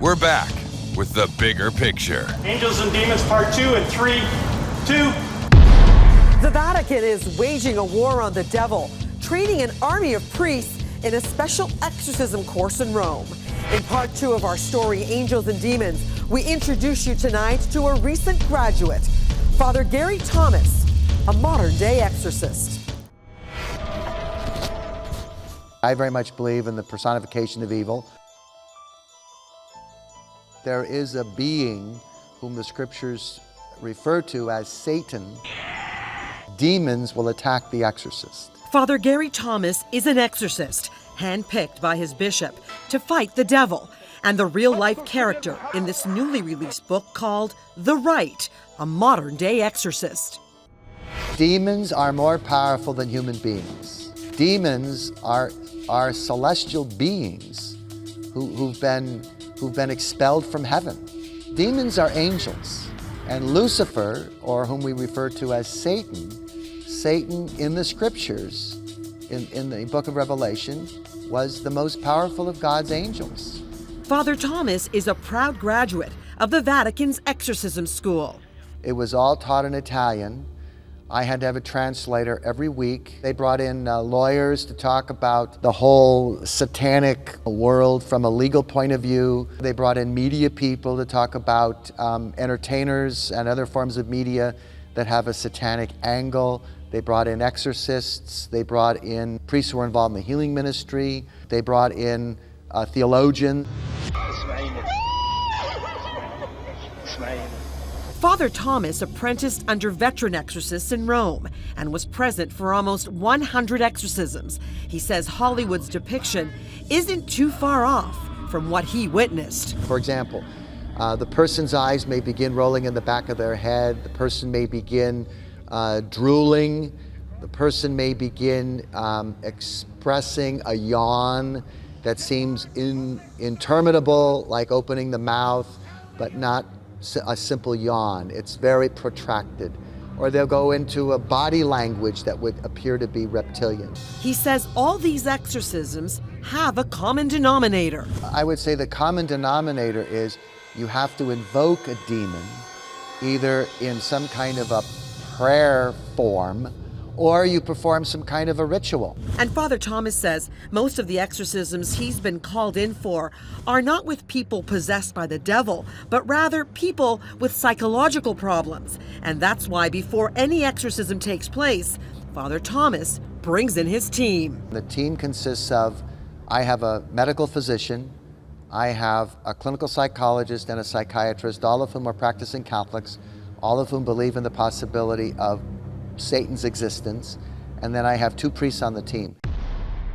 We're back with the bigger picture. Angels and Demons Part 2 in 3, 2. The Vatican is waging a war on the devil, training an army of priests in a special exorcism course in Rome. In Part 2 of our story, Angels and Demons, we introduce you tonight to a recent graduate, Father Gary Thomas, a modern-day exorcist. I very much believe in the personification of evil. There is a being whom the scriptures refer to as Satan. Demons will attack the exorcist. Father Gary Thomas is an exorcist, handpicked by his bishop to fight the devil, and the real-life character in this newly released book called The Rite, a modern-day exorcist. Demons are more powerful than human beings. Demons are celestial beings who've been expelled from heaven. Demons are angels, and Lucifer, or whom we refer to as Satan in the scriptures, in the book of Revelation, was the most powerful of God's angels. Father Thomas is a proud graduate of the Vatican's exorcism school. It was all taught in Italian. I had to have a translator every week. They brought in lawyers to talk about the whole satanic world from a legal point of view. They brought in media people to talk about entertainers and other forms of media that have a satanic angle. They brought in exorcists. They brought in priests who were involved in the healing ministry. They brought in a theologian. Father Thomas apprenticed under veteran exorcists in Rome and was present for almost 100 exorcisms. He says Hollywood's depiction isn't too far off from what he witnessed. For example, the person's eyes may begin rolling in the back of their head. The person may begin drooling. The person may begin expressing a yawn that seems interminable, like opening the mouth, but not a simple yawn. It's very protracted. Or they'll go into a body language that would appear to be reptilian. He says all these exorcisms have a common denominator. I would say the common denominator is you have to invoke a demon, either in some kind of a prayer form, or you perform some kind of a ritual. And Father Thomas says most of the exorcisms he's been called in for are not with people possessed by the devil, but rather people with psychological problems. And that's why before any exorcism takes place, Father Thomas brings in his team. The team consists of, I have a medical physician, I have a clinical psychologist and a psychiatrist, all of whom are practicing Catholics, all of whom believe in the possibility of Satan's existence, and then I have 2 priests on the team.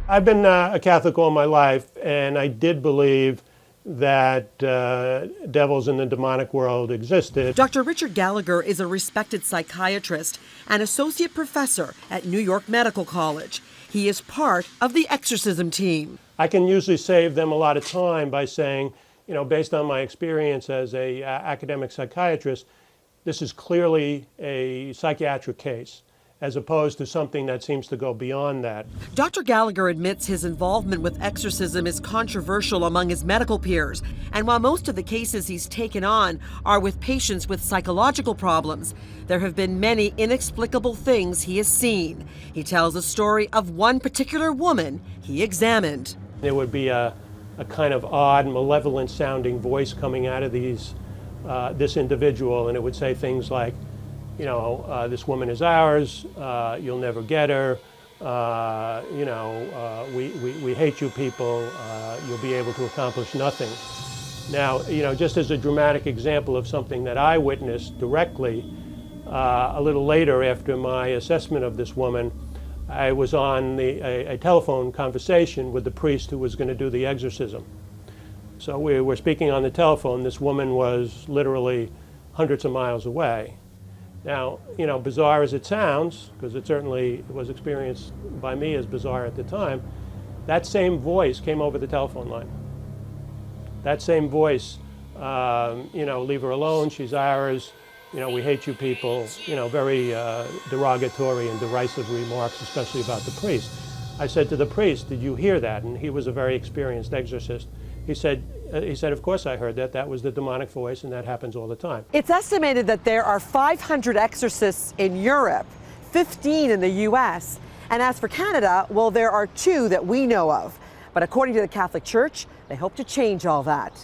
I've been a Catholic all my life, and I did believe that devils in the demonic world existed. Dr. Richard Gallagher is a respected psychiatrist and associate professor at New York Medical College. He is part of the exorcism team. I can usually save them a lot of time by saying, you know, based on my experience as a academic psychiatrist, this is clearly a psychiatric case, as opposed to something that seems to go beyond that. Dr. Gallagher admits his involvement with exorcism is controversial among his medical peers, and while most of the cases he's taken on are with patients with psychological problems, there have been many inexplicable things he has seen. He tells a story of one particular woman he examined. There would be a kind of odd, malevolent-sounding voice coming out of this individual, and it would say things like, you know, this woman is ours, you'll never get her, you know, we hate you people, you'll be able to accomplish nothing. Now, you know, just as a dramatic example of something that I witnessed directly, a little later after my assessment of this woman, I was on a telephone conversation with the priest who was going to do the exorcism. So we were speaking on the telephone. This woman was literally hundreds of miles away. Now, you know, bizarre as it sounds, because it certainly was experienced by me as bizarre at the time, that same voice came over the telephone line. That same voice, you know, leave her alone, she's ours, you know, we hate you people, you know, very derogatory and derisive remarks, especially about the priest. I said to the priest, did you hear that? And he was a very experienced exorcist. He said, he said, of course I heard that. That was the demonic voice, and that happens all the time. It's estimated that there are 500 exorcists in Europe, 15 in the U.S., and as for Canada, well, there are 2 that we know of. But according to the Catholic Church, they hope to change all that.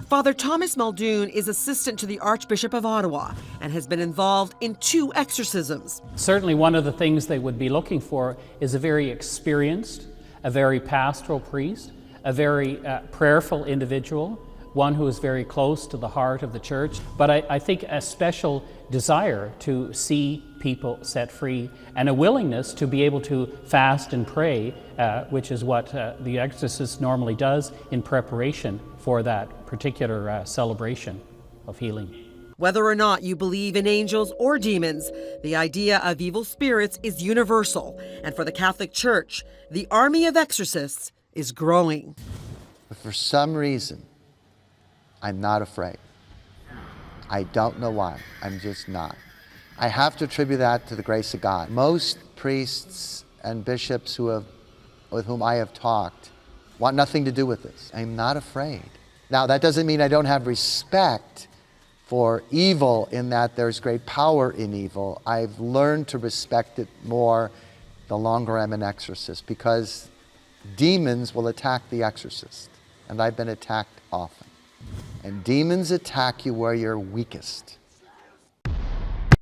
Father Thomas Muldoon is assistant to the Archbishop of Ottawa and has been involved in 2 exorcisms. Certainly one of the things they would be looking for is a very experienced, a very pastoral priest, a very prayerful individual, one who is very close to the heart of the church, but I think a special desire to see people set free and a willingness to be able to fast and pray, which is what the exorcist normally does in preparation for that particular celebration of healing. Whether or not you believe in angels or demons, the idea of evil spirits is universal. And for the Catholic Church, the army of exorcists is growing. But for some reason, I'm not afraid. I don't know why. I'm just not. I have to attribute that to the grace of God. Most priests and bishops with whom I have talked want nothing to do with this. I'm not afraid. Now, that doesn't mean I don't have respect for evil in that there's great power in evil. I've learned to respect it more the longer I'm an exorcist, because demons will attack the exorcist, and I've been attacked often. And demons attack you where you're weakest.